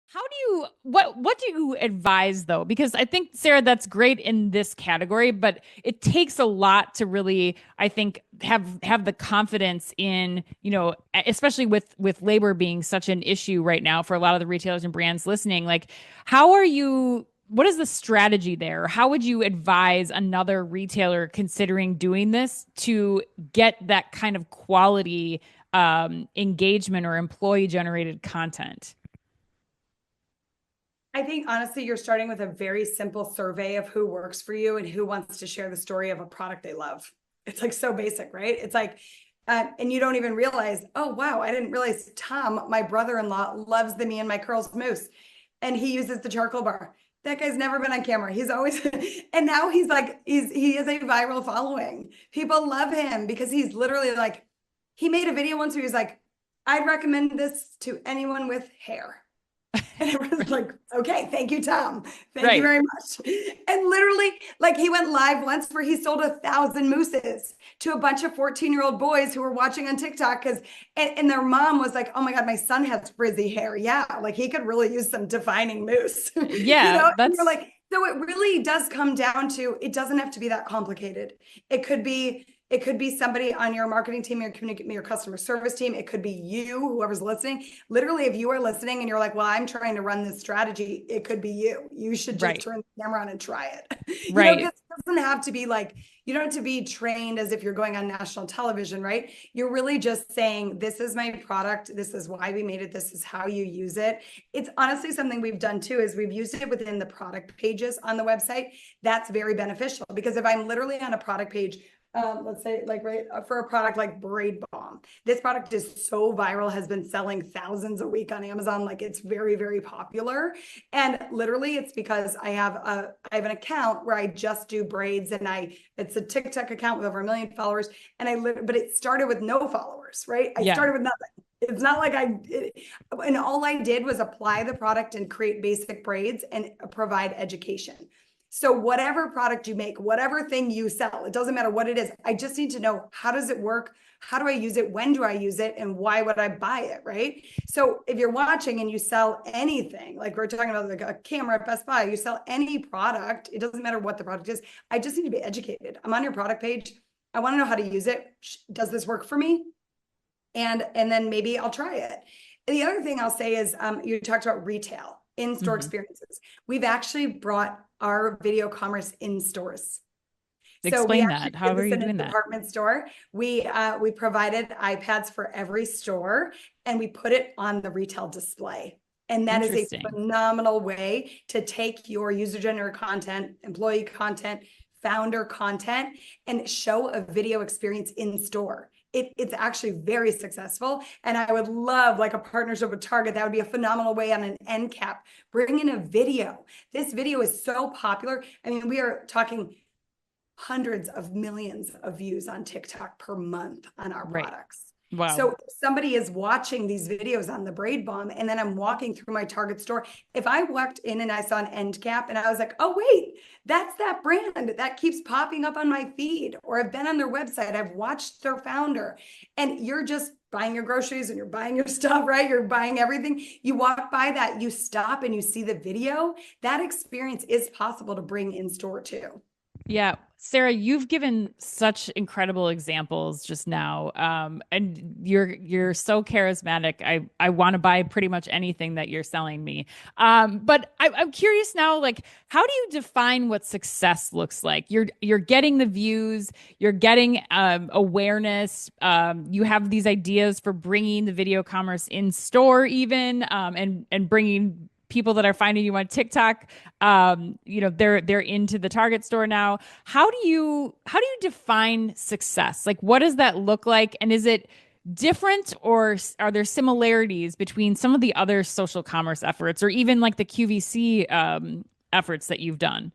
How do you what do you advise though? Because I think Sarah, that's great in this category, but it takes a lot to really, I think, have the confidence in, especially with labor being such an issue right now for a lot of the retailers and brands listening. Like, how are you? What is the strategy there? How would you advise another retailer considering doing this to get that kind of quality engagement or employee generated content? I think honestly, you're starting with a very simple survey of who works for you and who wants to share the story of a product they love. It's like so basic, right? It's like, and you don't even realize, oh, wow, I didn't realize Tom, my brother in law, loves the Me and My Curls mousse and he uses the charcoal bar. That guy's never been on camera. He's always, and now he's like, he has a viral following. People love him because he's literally like, he made a video once where he was like, I'd recommend this to anyone with hair. And it was like, okay, thank you, Tom. Thank you Right. very much. And literally, like he went live once where he sold 1,000 mousses to a bunch of 14-year-old boys who were watching on TikTok because and their mom was like, oh my God, my son has frizzy hair. Yeah, like he could really use some defining mousse. Yeah, And you're that's like, so it really does come down to it doesn't have to be that complicated. It could be it could be somebody on your marketing team, your customer service team. It could be you, whoever's listening. Literally, if you are listening and you're like, well, I'm trying to run this strategy, it could be you. You should just right. turn the camera on and try it. Right. Because it doesn't have to be like, you don't have to be trained as if you're going on national television, right? You're really just saying, this is my product. This is why we made it. This is how you use it. It's honestly something we've done too, is we've used it within the product pages on the website. That's very beneficial because if I'm literally on a product page, let's say like right for a product like Braid Balm. This product is so viral, has been selling thousands a week on Amazon. Like it's very, very popular. And literally it's because I have an account where I just do braids and it's a TikTok account with over 1 million followers. But it started with no followers, right? I Yeah. started with nothing. It's not like and all I did was apply the product and create basic braids and provide education. So whatever product you make, whatever thing you sell, it doesn't matter what it is. I just need to know, how does it work? How do I use it? When do I use it? And why would I buy it? Right. So if you're watching and you sell anything, like we're talking about like a camera at Best Buy, you sell any product, it doesn't matter what the product is. I just need to be educated. I'm on your product page. I want to know how to use it. Does this work for me? And then maybe I'll try it. And the other thing I'll say is you talked about retail, in-store Hmm. experiences. We've actually brought our video commerce in stores. So we Explain actually that. How did are this you in a doing that? department store. We provided iPads for every store and we put it on the retail display. And that is a Interesting. phenomenal way to take your user-generated content, employee content, founder content, and show a video experience in store. It's actually very successful. And I would love like a partnership with Target. That would be a phenomenal way on an end cap. Bring in a video. This video is so popular. I mean, we are talking hundreds of millions of views on TikTok per month on our Right. products. Wow. So if somebody is watching these videos on the Braid Balm and then I'm walking through my Target store, if I walked in and I saw an end cap and I was like, oh, wait, that's that brand that keeps popping up on my feed, or I've been on their website, I've watched their founder, and you're just buying your groceries and you're buying your stuff, right? You're buying everything. You walk by that, you stop and you see the video. That experience is possible to bring in store too. Yeah, Sarah, you've given such incredible examples just now, and you're so charismatic. I want to buy pretty much anything that you're selling me. But I'm curious now, like, how do you define what success looks like? You're getting the views, you're getting awareness. You have these ideas for bringing the video commerce in store, even and bringing people that are finding you on TikTok, they're into the Target store now. How do you define success? Like, what does that look like? And is it different, or are there similarities between some of the other social commerce efforts, or even like the QVC efforts that you've done?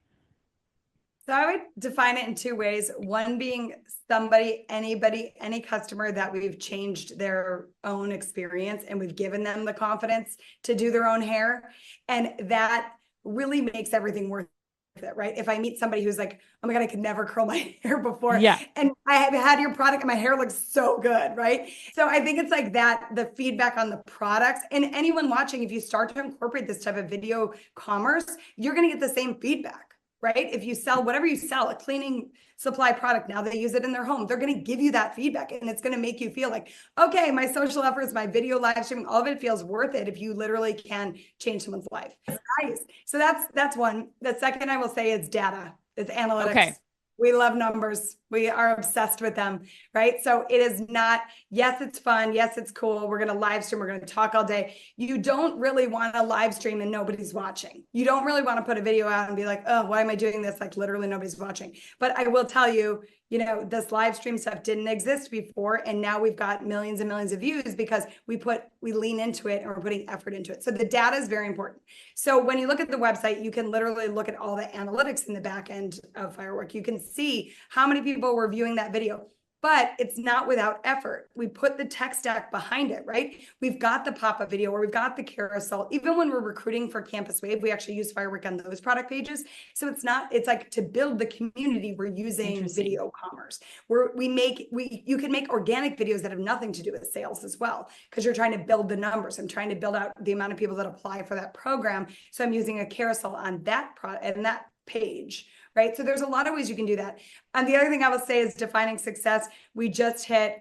So I would define it in two ways. One being somebody, anybody, any customer that we've changed their own experience and we've given them the confidence to do their own hair. And that really makes everything worth it. it, right? If I meet somebody who's like, oh my God, I could never curl my hair before. Yeah. And I have had your product and my hair looks so good, right? So I think it's like that, the feedback on the products, and anyone watching, if you start to incorporate this type of video commerce, you're going to get the same feedback, right? If you sell whatever you sell, a cleaning supply product, now they use it in their home, they're going to give you that feedback, and it's going to make you feel like, okay, my social efforts, my video live streaming, all of it feels worth it if you literally can change someone's life. Nice. So that's one. The second I will say is data. It's analytics. Okay. We love numbers. We are obsessed with them, right? So it is not, yes, it's fun. Yes, it's cool. We're going to live stream. We're going to talk all day. You don't really want to live stream and nobody's watching. You don't really want to put a video out and be like, oh, why am I doing this? Like literally nobody's watching. But I will tell you, this live stream stuff didn't exist before. And now we've got millions and millions of views because we lean into it and we're putting effort into it. So the data is very important. So when you look at the website, you can literally look at all the analytics in the back end of Firework. You can see how many people were viewing that video. But it's not without effort. We put the tech stack behind it, right? We've got the pop-up video, or we've got the carousel. Even when we're recruiting for Campus Wave, we actually use Firework on those product pages. So it's like to build the community, we're using video commerce. You can make organic videos that have nothing to do with sales as well, because you're trying to build the numbers. I'm trying to build out the amount of people that apply for that program. So I'm using a carousel on that product and that page, right? So there's a lot of ways you can do that. And the other thing I will say is defining success. We just hit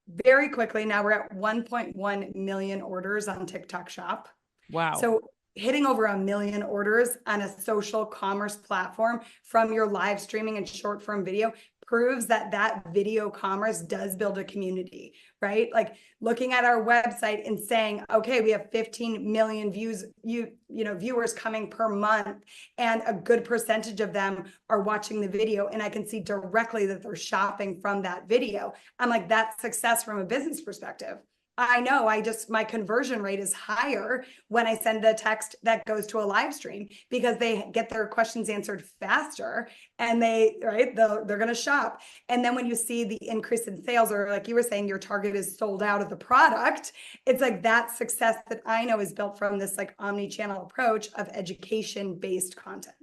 very quickly. Now we're at 1.1 million orders on TikTok Shop. Wow. So hitting over 1 million orders on a social commerce platform from your live streaming and short form video proves that video commerce does build a community, right? Like looking at our website and saying, okay, we have 15 million viewers coming per month, and a good percentage of them are watching the video, and I can see directly that they're shopping from that video. I'm like, that's success from a business perspective. I know my conversion rate is higher when I send a text that goes to a live stream, because they get their questions answered faster, and they're going to shop. And then when you see the increase in sales, or like you were saying, your target is sold out of the product, it's like that success that I know is built from this like omni-channel approach of education-based content.